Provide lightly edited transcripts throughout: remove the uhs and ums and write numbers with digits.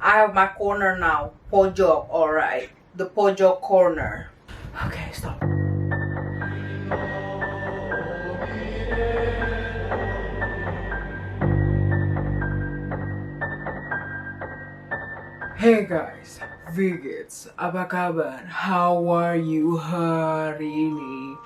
I have my corner now. Pojok, alright. The pojok corner. Okay, stop. Hey guys, Vigits, apa kabar? How are you hari ini?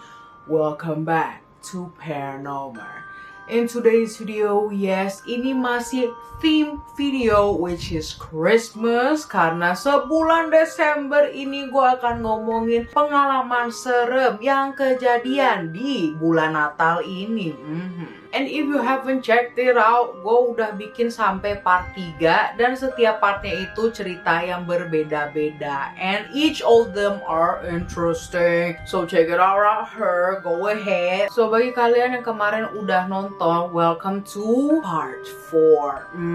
Welcome back to Paranormal. In today's video, yes, ini masih theme video which is Christmas. Karena sebulan Desember ini gue akan ngomongin pengalaman serem yang kejadian di bulan Natal ini. And if you haven't checked it out, gue udah bikin sampai part 3. Dan setiap partnya itu cerita yang berbeda-beda. And each of them are interesting. So check it out right here, go ahead. So bagi kalian yang kemarin udah nonton, welcome to part 4.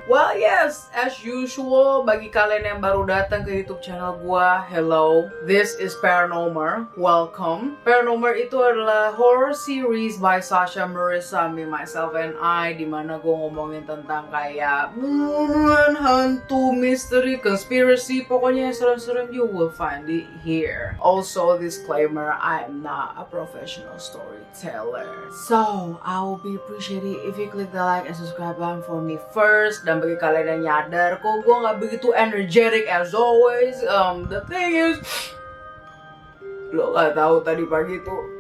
Well yes, as usual, bagi kalian yang baru datang ke YouTube channel gue, hello. This is Paranormal, welcome. Paranormal itu adalah horror series by Sasha Marissa, me, myself, and I, dimana gue ngomongin tentang kayak hantu, misteri, conspiracy, pokoknya yang serem-serem you will find it here. Also, disclaimer, I am not a professional storyteller. So, I will be appreciated if you click the like and subscribe button for me first. Dan bagi kalian yang nyadar, kok gue gak begitu energetic as always, the thing is, lo gak tahu tadi pagi tuh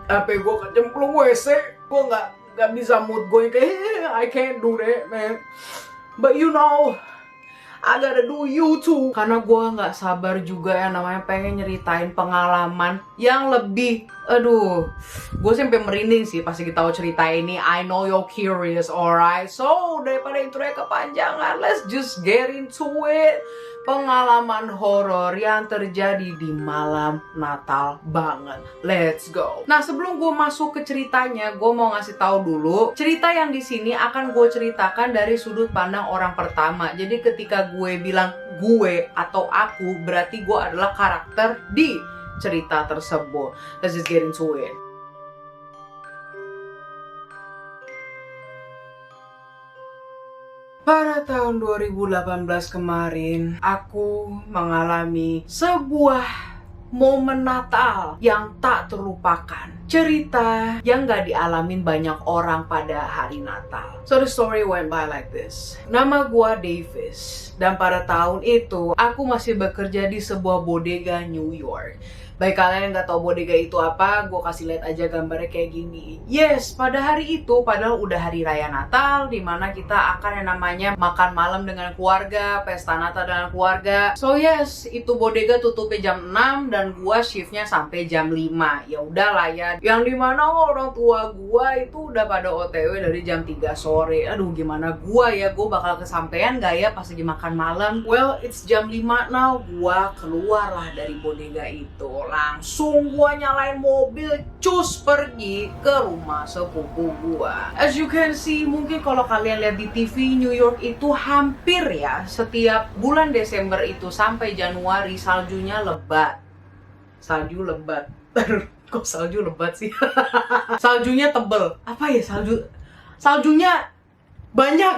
HP gue kecemplung WC, gue nggak bisa mood gue kayak I can't do that man, but you know I gotta do YouTube karena gue nggak sabar juga yang namanya pengen nyeritain pengalaman yang lebih, aduh, gue sampai merinding sih pas kita tahu cerita ini. I know you're curious, alright? So daripada intronya kepanjangan, let's just get into it. Pengalaman horor yang terjadi di malam Natal banget. Let's go. Nah, sebelum gue masuk ke ceritanya, gue mau ngasih tahu dulu cerita yang di sini akan gue ceritakan dari sudut pandang orang pertama. Jadi ketika gue bilang gue atau aku, berarti gue adalah karakter di cerita tersebut. Let's just get into it. Pada tahun 2018 kemarin, aku mengalami sebuah momen Natal yang tak terlupakan. Cerita yang gak dialamin banyak orang pada hari Natal. So the story went by like this. Nama gua Davis. Dan pada tahun itu, aku masih bekerja di sebuah bodega New York. Bagi kalian yang gak tahu bodega itu apa, gue kasih lihat aja gambarnya kayak gini. Yes, pada hari itu, padahal udah hari raya Natal, dimana kita akan yang namanya makan malam dengan keluarga, pesta Natal dengan keluarga. So yes, itu bodega tutupnya jam 6 dan gue shiftnya sampai jam 5. Ya udahlah ya, yang dimana orang tua gue itu udah pada OTW dari jam 3 sore. Aduh, gimana gue ya, gue bakal kesampean gak ya pas lagi makan malam? Well, it's jam 5 now, gue keluar lah dari bodega itu. Langsung gua nyalain mobil, cus pergi ke rumah sepupu gua. As you can see, mungkin kalau kalian lihat di TV, New York itu hampir ya setiap bulan Desember itu sampai Januari saljunya lebat. Salju lebat. Kok salju lebat sih? Saljunya tebel. Apa ya salju? Saljunya banyak.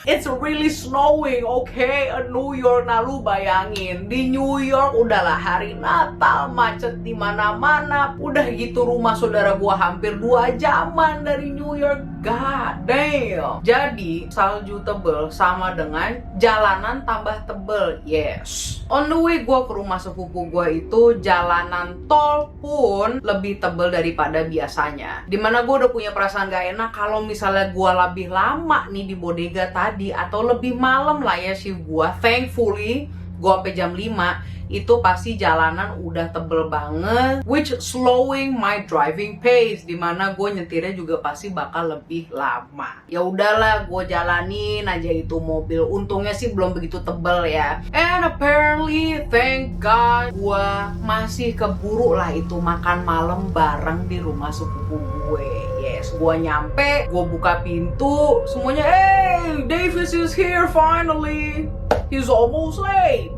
It's really snowing, okay? New York, nah lu bayangin di New York udahlah hari Natal, macet di mana-mana. Udah gitu rumah saudara gua hampir 2 jaman dari New York. God damn. Jadi salju tebel sama dengan jalanan tambah tebel. Yes. On the way gua ke rumah sepupu gua itu, jalanan tol pun lebih tebel daripada biasanya. Dimana gua udah punya perasaan gak enak kalau misalnya gua lebih lama nih di bodega tadi atau lebih malam lah ya shift gua. Thankfully gua sampai jam 5 itu pasti jalanan udah tebel banget, which slowing my driving pace, dimana gue nyetirnya juga pasti bakal lebih lama. Ya udahlah, gue jalanin aja itu mobil. Untungnya sih belum begitu tebel ya. And apparently, thank God, gue masih keburu lah itu makan malam bareng di rumah sepupu gue. Yes, gue nyampe, gue buka pintu, semuanya, hey, Davis is here finally. He's almost late.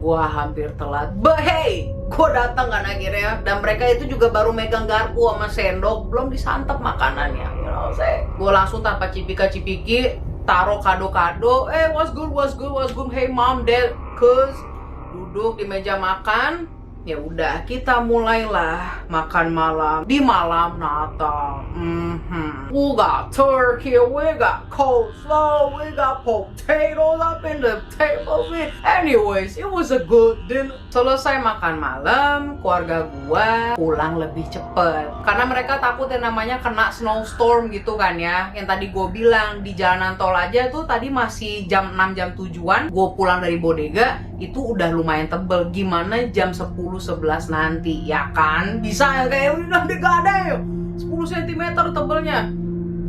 Gua hampir telat, but hey, gua datang kan akhirnya. Dan mereka itu juga baru megang garpu sama sendok, belum disantap makanannya, you know, gua langsung tanpa cipika-cipiki taruh kado-kado, what's good, hey mom, dad, cuz, duduk di meja makan. Ya udah, kita mulailah makan malam di malam Natal. We got turkey, we got coleslaw, we got potatoes up in the table. Anyways, it was a good dinner. Selesai makan malam, keluarga gua pulang lebih cepet karena mereka takut yang namanya kena snowstorm gitu kan ya. Yang tadi gua bilang di jalanan tol aja tuh tadi masih jam 6 jam 7-an. Gua pulang dari bodega itu udah lumayan tebel. Gimana jam 10-11 nanti, ya kan? Bisa ya kayak udah gak ada ya 10 cm tebelnya.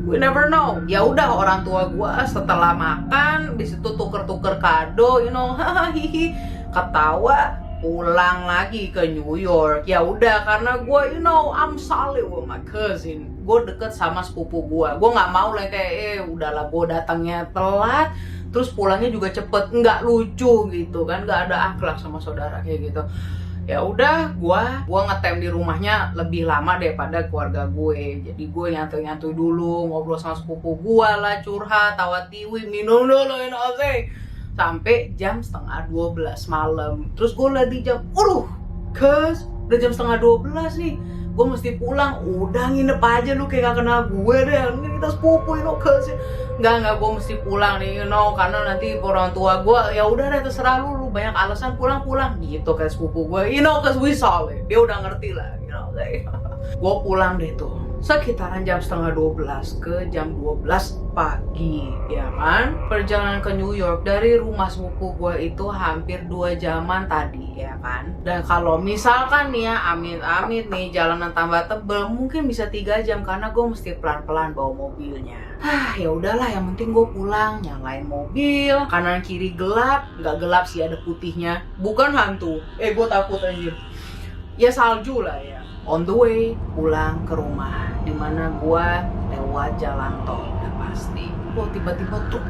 We never know. Ya udah, orang tua gua setelah makan bis itu tuker-tuker kado, hahaha, ketawa, pulang lagi ke New York. Ya udah, karena gua I'm solid with my cousin. Gue deket sama sepupu gua nggak mau lah kayak udahlah gue datangnya telat terus pulangnya juga cepet, nggak lucu gitu kan, nggak ada akhlak sama saudara kayak gitu. Ya udah, gua ngetem di rumahnya lebih lama daripada keluarga gue. Jadi gue nyantai dulu, ngobrol sama sepupu gua lah, curhat, tawa tiwi, minum dulu, sampai jam 11:30 malam. Terus gue liat di jam, cuz udah jam 11:30 nih, gue mesti pulang. Udah, nginep aja lu, kayak gak kenal gue deh, ini kita sepupu, cuz. Enggak, gue mesti pulang nih, karena nanti orang tua gue, ya udah deh terserah lu banyak alasan, pulang gitu kayak sepupu gue, cause we solid. Dia udah ngerti lah, gue pulang deh tuh sekitaran jam 11:30 ke jam 12 pagi, ya kan. Perjalanan ke New York dari rumah sepupu gue itu hampir 2 jaman tadi, ya kan. Dan kalau misalkan nih ya, amit-amit nih jalanan tambah tebel, mungkin bisa 3 jam karena gue mesti pelan-pelan bawa mobilnya. Ya udahlah, yang penting gue pulang, nyalain mobil, kanan kiri gelap, nggak gelap sih, ada putihnya, bukan hantu. Gue takut anjir. Ya salju lah ya. On the way pulang ke rumah, dimana gua lewat jalan tol udah pasti. Tiba-tiba truk,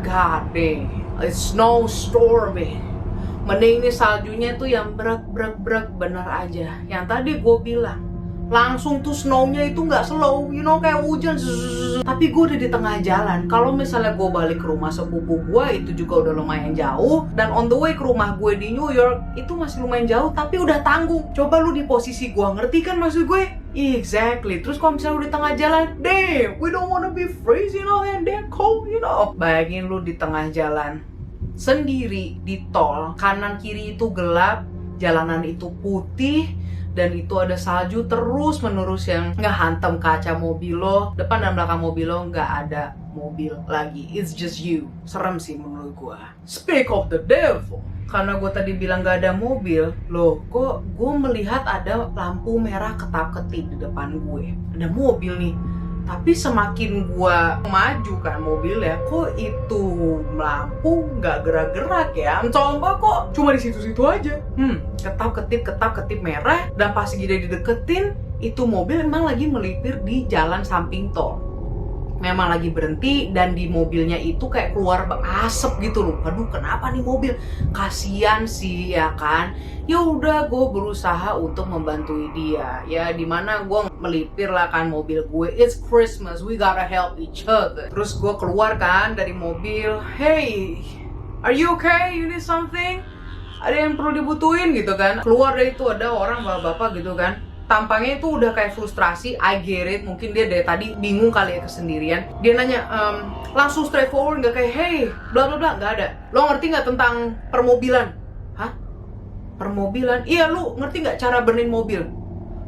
God dang, it's snowstorm. Mending ini saljunya tuh yang brek bener aja. Yang tadi gua bilang, langsung tuh snownya itu nggak slow, kayak hujan. Tapi gue udah di tengah jalan. Kalau misalnya gue balik ke rumah sepupu gue itu juga udah lumayan jauh, dan on the way ke rumah gue di New York itu masih lumayan jauh, tapi udah tanggung. Coba lu di posisi gue, ngerti kan maksud gue? Exactly. Terus kalau misalnya lu di tengah jalan, damn, we don't wanna be freezing and they're cold, Bayangin lu di tengah jalan sendiri di tol, kanan kiri itu gelap, jalanan itu putih, dan itu ada salju terus menerus yang ngehantem kaca mobil lo, depan dan belakang mobil lo nggak ada mobil lagi, it's just you. Serem sih menurut gua. Speak of the devil, karena gue tadi bilang nggak ada mobil, loh kok gue melihat ada lampu merah ketap-ketip di depan gue. Ada mobil nih, tapi semakin gue maju kan mobilnya, kok itu lampu nggak gerak-gerak ya. Coba kok cuma di situ-situ aja. Ketap-ketip merah, dan pas gini dideketin, itu mobil emang lagi melipir di jalan samping tol. Memang lagi berhenti, dan di mobilnya itu kayak keluar asap gitu loh. Aduh, kenapa nih mobil? Kasian sih ya kan. Ya udah, gue berusaha untuk membantu dia. Ya dimana gue melipir lah kan mobil gue. It's Christmas, we gotta help each other. Terus gue keluar kan dari mobil. Hey, are you okay? You need something? Ada yang perlu dibutuhin gitu kan. Keluar dari itu ada orang bapak-bapak gitu kan. Tampangnya itu udah kayak frustrasi, I get it. Mungkin dia dari tadi bingung kali ya kesendirian. Dia nanya, langsung straightforward, gak kayak, hey, bla bla bla, gak ada. Lo ngerti gak tentang permobilan? Hah? Permobilan? Iya, lu ngerti gak cara benerin mobil?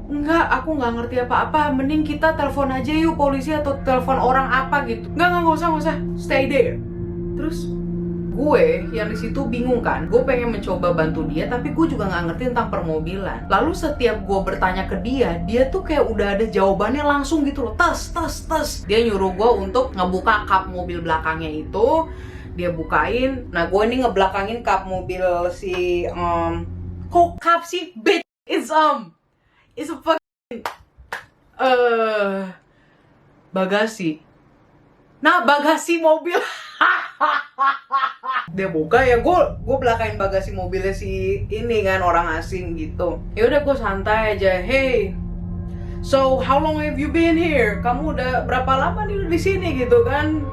Enggak, aku gak ngerti apa-apa. Mending kita telepon aja yuk polisi atau telepon orang apa gitu. Enggak usah, stay there. Terus gue yang di situ bingung kan, gue pengen mencoba bantu dia, tapi gue juga nggak ngerti tentang permobilan. Lalu setiap gue bertanya ke dia, dia tuh kayak udah ada jawabannya langsung gitu loh, tes. Dia nyuruh gue untuk ngebuka kap mobil belakangnya itu, dia bukain. Nah, gue ini ngebelakangin kap mobil si kok kap sih, bitch, it's a fucking bagasi. Nah, bagasi mobil. Dia buka ya, gue belakangin bagasi mobilnya si ini kan, orang asing gitu. Ya udah, gue santai aja. Hey, So how long have you been here? Kamu udah berapa lama nih di sini gitu kan?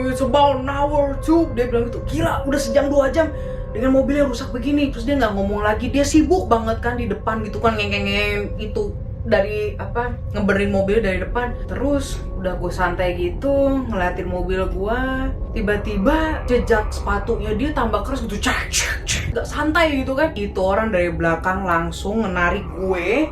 It's about an hour or two. Dia bilang gitu. Gila, udah sejam 2 jam dengan mobilnya rusak begini. Terus dia nggak ngomong lagi. Dia sibuk banget kan di depan gitu kan, ngeng itu dari apa, ngeberin mobil dari depan. Terus udah gue santai gitu ngeliatin mobil gue, tiba-tiba jejak sepatunya dia tambah keras gitu, gak santai gitu kan. Itu orang dari belakang langsung menarik gue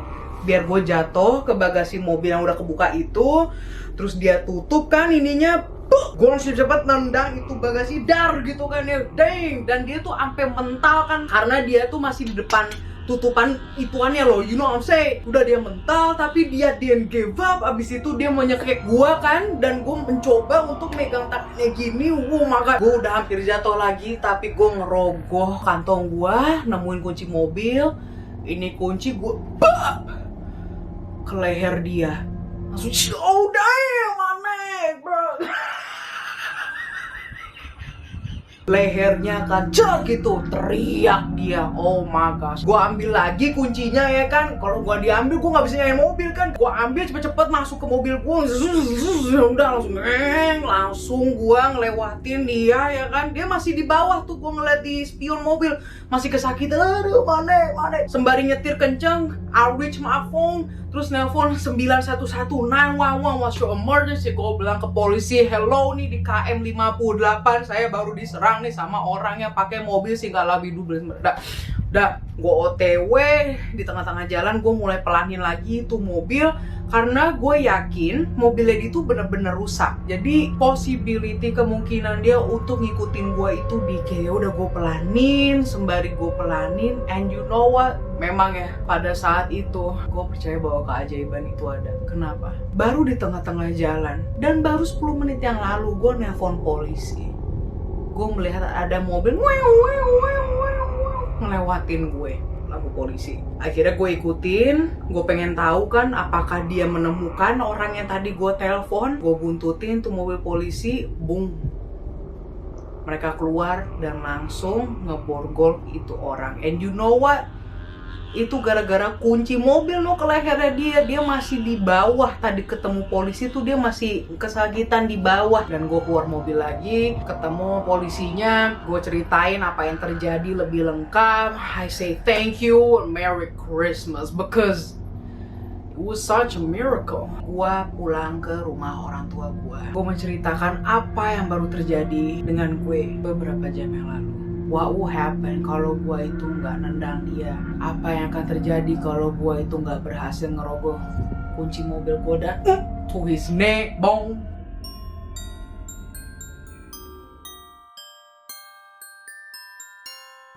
biar gue jatuh ke bagasi mobil yang udah kebuka itu. Terus dia tutup kan ininya, gue langsung cepet nendang itu bagasi, dar gitu kan ya, dang. Dan dia tuh sampai mental kan, karena dia tuh masih di depan tutupan ituannya loh, you know what I'm saying. Udah dia mental, tapi dia didn't give up. Abis itu dia mau nyekek gue kan, dan gue mencoba untuk megang tangannya gini. Maka gue udah hampir jatuh lagi, tapi gue ngerogoh kantong gue, nemuin kunci mobil. Ini kunci gue ke leher dia, langsung oh damn man, bro. Lehernya kan gitu, teriak dia, oh my gosh. Gua ambil lagi kuncinya ya kan, kalau gua diambil gua nggak bisa nyalain mobil kan. Gua ambil cepet-cepet masuk ke mobil gua, udah langsung gua ngelewatin dia ya kan. Dia masih di bawah tuh, gua ngeliat di spion mobil masih kesakitan. Aduh mana. Sembari nyetir kenceng, I reach my phone, terus nelpon 911, 911, what's your emergency? Gua bilang ke polisi, hello nih di KM 58, saya baru diserang nih sama orang yang pakai mobil Sigala Bidu. Udah gue OTW di tengah-tengah jalan, gue mulai pelanin lagi tuh mobil karena gue yakin mobilnya itu bener-bener rusak. Jadi possibility, kemungkinan dia untuk ngikutin gue itu dikit. Ya udah gue pelanin, sembari gue pelanin, and you know what? Memang ya pada saat itu gue percaya bahwa keajaiban itu ada. Kenapa? Baru di tengah-tengah jalan dan baru 10 menit yang lalu gue nelpon polisi. Gue melihat ada mobil ngelewatin gue, lampu polisi. Akhirnya gue ikutin, gue pengen tahu kan apakah dia menemukan orang yang tadi gue telepon. Gue buntutin tuh mobil polisi, bung. Mereka keluar dan langsung ngeborgol itu orang. And you know what? Itu gara-gara kunci mobil lo ke lehernya dia. Dia masih di bawah. Tadi ketemu polisi tuh dia masih kesakitan di bawah. Dan gue keluar mobil lagi, ketemu polisinya, gue ceritain apa yang terjadi lebih lengkap. I say thank you and Merry Christmas because it was such a miracle. Gue pulang ke rumah orang tua gue. Gue menceritakan apa yang baru terjadi dengan gue beberapa jam yang lalu. What will happen kalau gue itu nggak nendang dia? Apa yang akan terjadi kalau gue itu nggak berhasil ngerogoh kunci mobil gue dan to his neck, bong.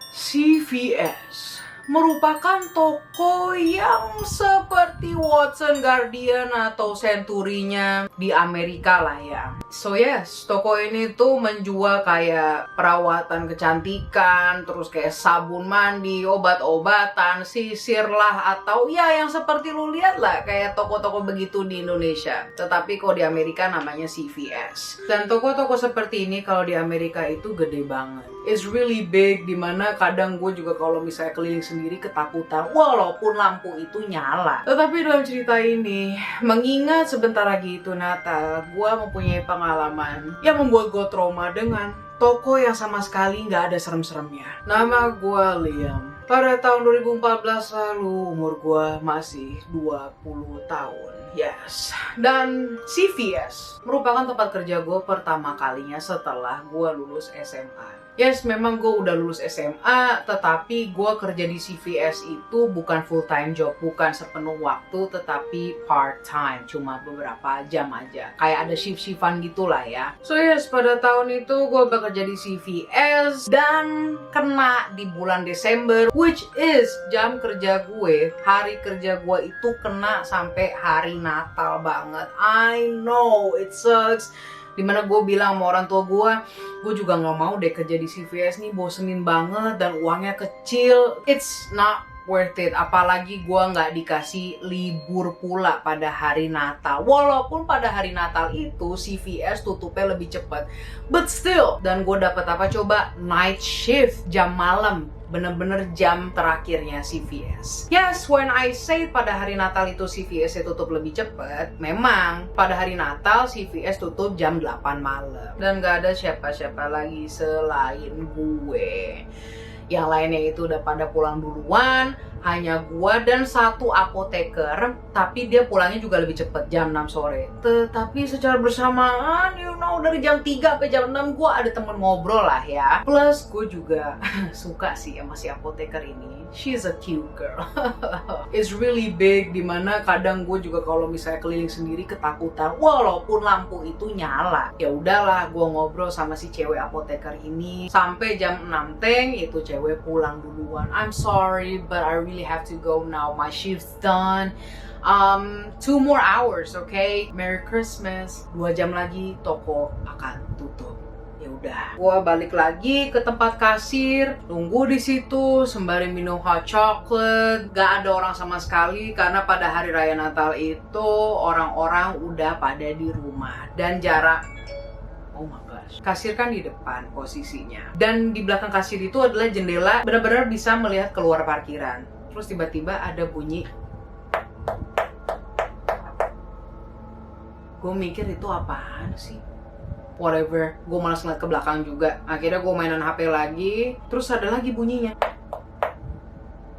CVS merupakan toko yang seperti Watson, Guardian, atau Century-nya di Amerika lah ya. So yes, toko ini tuh menjual kayak perawatan kecantikan, terus kayak sabun mandi, obat-obatan, sisir lah, atau ya yang seperti lu lihat lah kayak toko-toko begitu di Indonesia. Tetapi kalau di Amerika namanya CVS. Dan toko-toko seperti ini kalau di Amerika itu gede banget. It's really big, dimana kadang gue juga kalau misalnya keliling sendiri ketakutan walaupun lampu itu nyala. Tetapi dalam cerita ini, mengingat sebentar lagi itu Natal, gue mempunyai pengalaman yang membuat gue trauma dengan toko yang sama sekali nggak ada serem-seremnya. Nama gue Liam. Pada tahun 2014 lalu, umur gue masih 20 tahun. Yes. Dan CVS merupakan tempat kerja gue pertama kalinya setelah gue lulus SMA. Yes, memang gue udah lulus SMA, tetapi gue kerja di CVS itu bukan full time job, bukan sepenuh waktu, tetapi part time, cuma beberapa jam aja. Kayak ada shift-shiftan gitulah ya. So yes, pada tahun itu gue bekerja di CVS dan kena di bulan Desember, which is jam kerja gue, hari kerja gue itu kena sampai hari Natal banget. I know, it sucks. Dimana gue bilang sama orang tua gue juga gak mau deh kerja di CVS nih, bosenin banget dan uangnya kecil. It's not worth it, apalagi gue gak dikasih libur pula pada hari Natal. Walaupun pada hari Natal itu CVS tutupnya lebih cepat, but still. Dan gue dapat apa coba? Night shift, jam malam. bener-bener jam terakhirnya CVS. Yes, when I say pada hari Natal itu CVS tutup lebih cepat, memang pada hari Natal CVS tutup jam 8 malam. Dan gak ada siapa-siapa lagi selain gue. Yang lainnya itu udah pada pulang duluan, hanya gua dan satu apoteker, tapi dia pulangnya juga lebih cepet, jam 6 sore. Tetapi secara bersamaan, dari jam 3 sampai jam 6 gua ada temen ngobrol lah ya. Plus gue juga suka sih sama si apoteker ini. She's a cute girl. It's really big, dimana kadang gue juga kalau misalnya keliling sendiri ketakutan walaupun lampu itu nyala. Ya udahlah, gue ngobrol sama si cewek apoteker ini sampai jam 6 teng itu cewek pulang duluan. I'm sorry, but I really have to go now. My shift's done. 2 more hours, okay? Merry Christmas. 2 jam lagi toko akan tutup. Ya udah, gua balik lagi ke tempat kasir, tunggu di situ sembari minum hot chocolate. Gak ada orang sama sekali karena pada hari raya Natal itu orang-orang udah pada di rumah dan jarak. Oh my gosh, kasir kan di depan posisinya, dan di belakang kasir itu adalah jendela, benar-benar bisa melihat keluar parkiran. Terus tiba-tiba ada bunyi. Gue mikir itu apaan sih? Whatever, gue malas ngeliat ke belakang juga. Akhirnya gue mainan HP lagi, terus ada lagi bunyinya.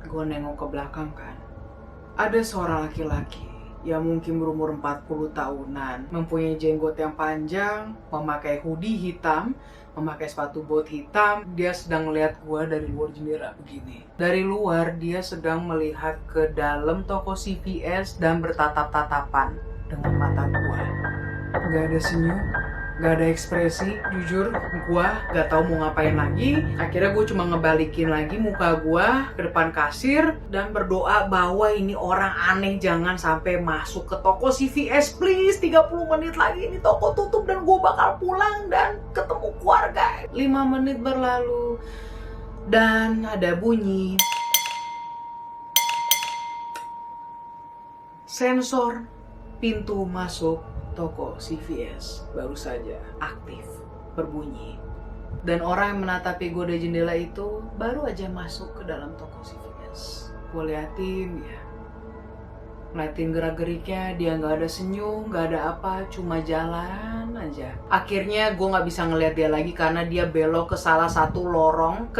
Gue nengok ke belakang kan, ada seorang laki-laki yang mungkin berumur 40 tahunan, mempunyai jenggot yang panjang, memakai hoodie hitam, memakai sepatu bot hitam. Dia sedang melihat gue dari luar jendela begini. Dari luar dia sedang melihat ke dalam toko CVS dan bertatap-tatapan dengan mata gue. Gak ada senyum, gak ada ekspresi. Jujur, gue gak tahu mau ngapain lagi. Akhirnya gue cuma ngebalikin lagi muka gue ke depan kasir dan berdoa bahwa ini orang aneh jangan sampai masuk ke toko CVS, please. 30 menit lagi ini toko tutup dan gue bakal pulang dan ketemu keluarga. 5 menit berlalu dan ada bunyi. Sensor pintu masuk toko CVS baru saja aktif berbunyi, dan orang yang menatapi gue dari jendela itu baru aja masuk ke dalam toko CVS. Gue liatin ya, ngeliatin gerak-geriknya, dia nggak ada senyum, nggak ada apa, cuma jalan aja. Akhirnya gue nggak bisa ngeliat dia lagi karena dia belok ke salah satu lorong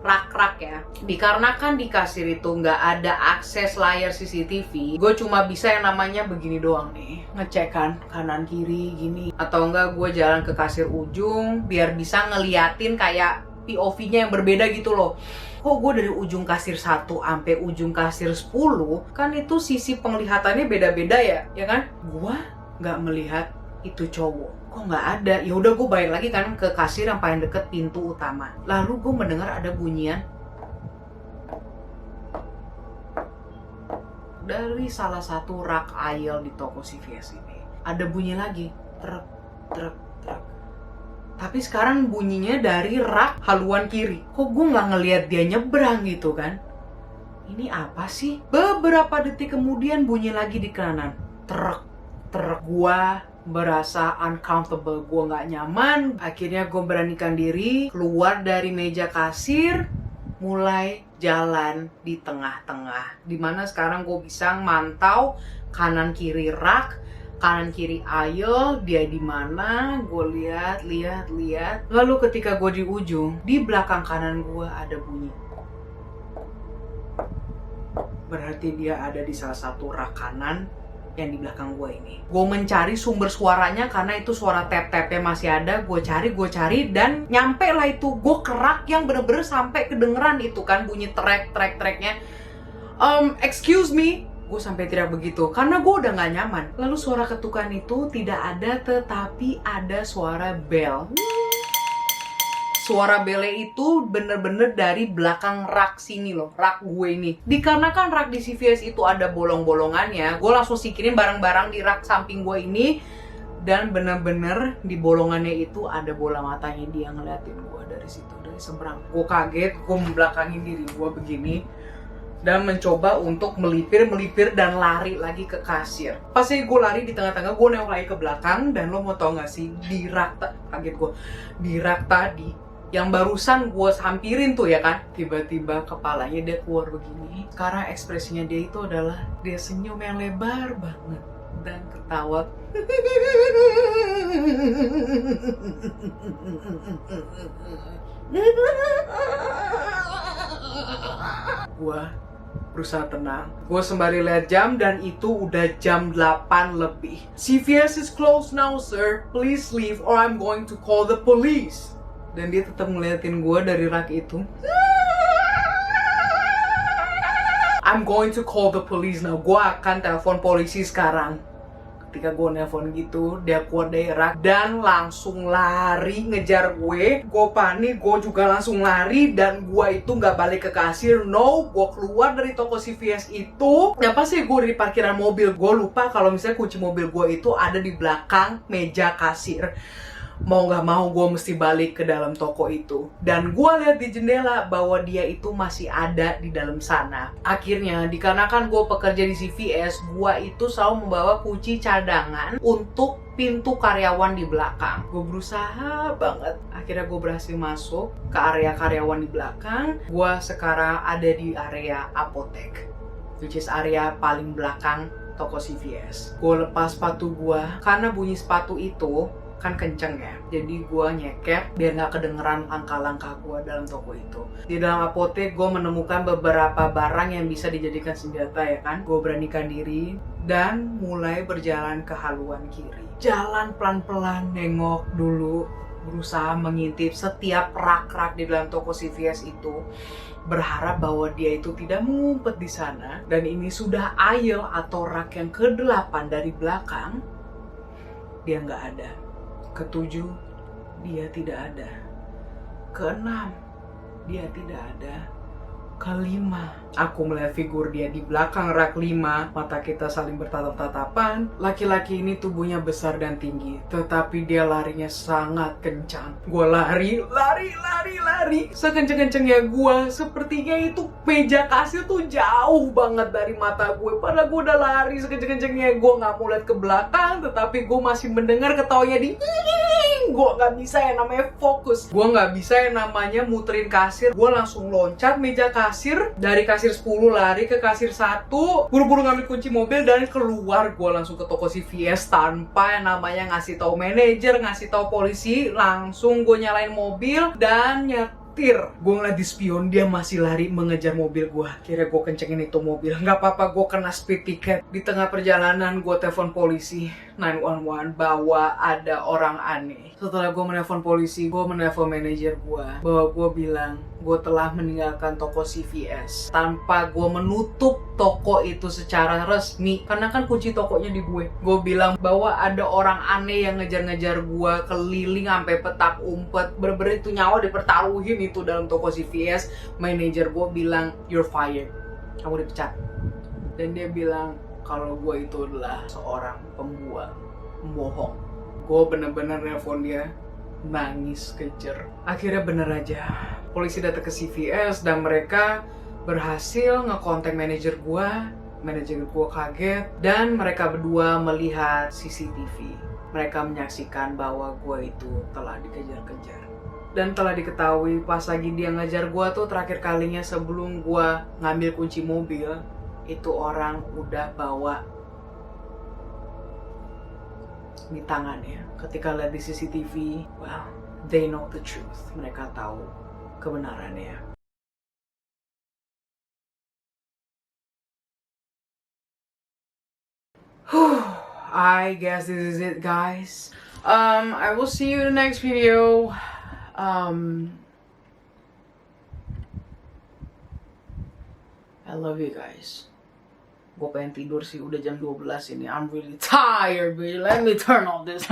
rak-rak ya. Dikarenakan di kasir itu nggak ada akses layar CCTV, gue cuma bisa yang namanya begini doang nih, ngecek kan kanan kiri gini, atau enggak gue jalan ke kasir ujung biar bisa ngeliatin kayak POV-nya yang berbeda gitu loh. Kok gue dari ujung kasir 1 sampai ujung kasir 10, kan itu sisi penglihatannya beda-beda ya kan? Gue nggak melihat itu cowok. Kok nggak ada? Ya udah, gue balik lagi kan ke kasir yang paling deket pintu utama. Lalu gue mendengar ada bunyian dari salah satu rak aisle di toko CVS ini. Ada bunyi lagi, truk, truk, truk. Tapi sekarang bunyinya dari rak haluan kiri. Kok gue nggak ngelihat dia nyebrang gitu kan? Ini apa sih? Beberapa detik kemudian bunyi lagi di kanan, truk, truk. Gue berasa uncomfortable, gue nggak nyaman. Akhirnya gue beranikan diri keluar dari meja kasir, mulai jalan di tengah-tengah, dimana sekarang gue bisa mantau kanan kiri rak, kanan kiri aisle, dia di mana. Gue lihat. Lalu ketika gue di ujung, di belakang kanan gue ada bunyi. Berarti dia ada di salah satu rak kanan yang di belakang gue ini. Gue mencari sumber suaranya karena itu suara tap-tapnya masih ada. Gue cari dan nyampe lah itu. Gue kerak yang bener-bener sampai kedengeran itu kan bunyi track-tracknya. Excuse me, gue sampai teriak begitu karena gue udah gak nyaman. Lalu suara ketukan itu tidak ada, tetapi ada suara bel. Suara bele itu bener-bener dari belakang rak sini loh, rak gue ini. Dikarenakan rak di CVS itu ada bolong-bolongannya, gue langsung singkirin barang-barang di rak samping gue ini. Dan bener-bener di bolongannya itu ada bola matanya dia ngeliatin gue dari situ, dari seberang. Gue kaget, gue membelakangi diri gue begini dan mencoba untuk melipir dan lari lagi ke kasir. Pas gue lari di tengah-tengah, gue nengok lagi ke belakang dan lo mau tau gak sih, di rak kaget gue, di rak tadi yang barusan gue sampirin tuh ya kan, tiba-tiba kepalanya dia keluar begini. Sekarang ekspresinya dia itu adalah dia senyum yang lebar banget dan ketawa. Gue berusaha tenang. Gue sembari lihat jam dan itu udah jam 8 lebih. CVS is closed now, sir. Please leave or I'm going to call the police. Dan dia tetap ngeliatin gue dari rak itu. I'm going to call the police now. Gue akan telepon polisi sekarang. Ketika gue nelpon gitu, dia keluar dari rak dan langsung lari ngejar gue. Gue panik, gue juga langsung lari dan gue itu nggak balik ke kasir. No, gue keluar dari toko CVS itu. Dan pasti gue di parkiran mobil. Gue lupa kalau misalnya kunci mobil gue itu ada di belakang meja kasir. Mau gak mau gue mesti balik ke dalam toko itu. Dan gue lihat di jendela bahwa dia itu masih ada di dalam sana. Akhirnya dikarenakan gue pekerja di CVS, gue itu selalu membawa kunci cadangan untuk pintu karyawan di belakang. Gue berusaha banget. Akhirnya gue berhasil masuk ke area karyawan di belakang. Gue sekarang ada di area apotek, which is area paling belakang toko CVS. Gue lepas sepatu gue karena bunyi sepatu itu kan kenceng ya, jadi gue nyeket biar nggak kedengeran langkah-langkah gue dalam toko itu. Di dalam apotek gue menemukan beberapa barang yang bisa dijadikan senjata ya kan. Gue beranikan diri dan mulai berjalan ke haluan kiri. Jalan pelan-pelan, nengok dulu, berusaha mengintip setiap rak-rak di dalam toko CVS itu, berharap bahwa dia itu tidak mengumpet di sana. Dan ini sudah aisle atau rak yang ke-8 dari belakang, dia nggak ada. Ke-7, dia tidak ada. Ke-6, dia tidak ada. Ke-5, aku melihat figur dia di belakang rak 5. Mata kita saling bertatap-tatapan. Laki-laki ini tubuhnya besar dan tinggi, tetapi dia larinya sangat kencang. Gue lari. Sekenceng-kencengnya gue, sepertinya itu meja kasir tuh jauh banget dari mata gue. Padahal gue udah lari sekenceng-kencengnya. Gue gak mau lihat ke belakang, tetapi gue masih mendengar ketawanya di... Gue gak bisa yang namanya fokus. Gue gak bisa yang namanya muterin kasir. Gue langsung loncat meja kasir. Dari kasir 10 lari ke kasir 1. Buru-buru ngambil kunci mobil dan keluar. Gue langsung ke toko CVS tanpa yang namanya ngasih tahu manajer, ngasih tahu polisi. Langsung gue nyalain mobil dan nyetir. Gue ngeliat di spion, dia masih lari mengejar mobil gue. Kira gue kencengin itu mobil. Gak apa-apa, gue kena speed ticket. Di tengah perjalanan gue telepon polisi 911 bahwa ada orang aneh. Setelah gue menelpon polisi, gue menelpon manajer gue bahwa gue bilang gue telah meninggalkan toko CVS tanpa gue menutup toko itu secara resmi, karena kan kunci tokonya di gue. Gue bilang bahwa ada orang aneh yang ngejar-ngejar gue keliling sampai petak umpet, bener-bener itu nyawa dipertaruhin itu dalam toko CVS. Manajer gue bilang, "You're fired, kamu dipecat." Dan dia bilang kalau gue itu adalah seorang pembuang, pembohong. Gue bener-bener nelpon dia, nangis kejer. Akhirnya bener aja, polisi datang ke CVS dan mereka berhasil ngekontak manajer gue. Manajer gue kaget dan mereka berdua melihat CCTV. Mereka menyaksikan bahwa gue itu telah dikejar-kejar. Dan telah diketahui pas lagi dia ngejar gue tuh terakhir kalinya sebelum gue ngambil kunci mobil, itu orang udah bawa di tangannya. Ketika lihat di CCTV, well, they know the truth. Mereka tahu kebenarannya. I guess this is it, guys. I will see you in the next video. I love you guys. Gue pengen tidur sih, udah jam 12 ini. I'm really tired, baby. Let me turn on this.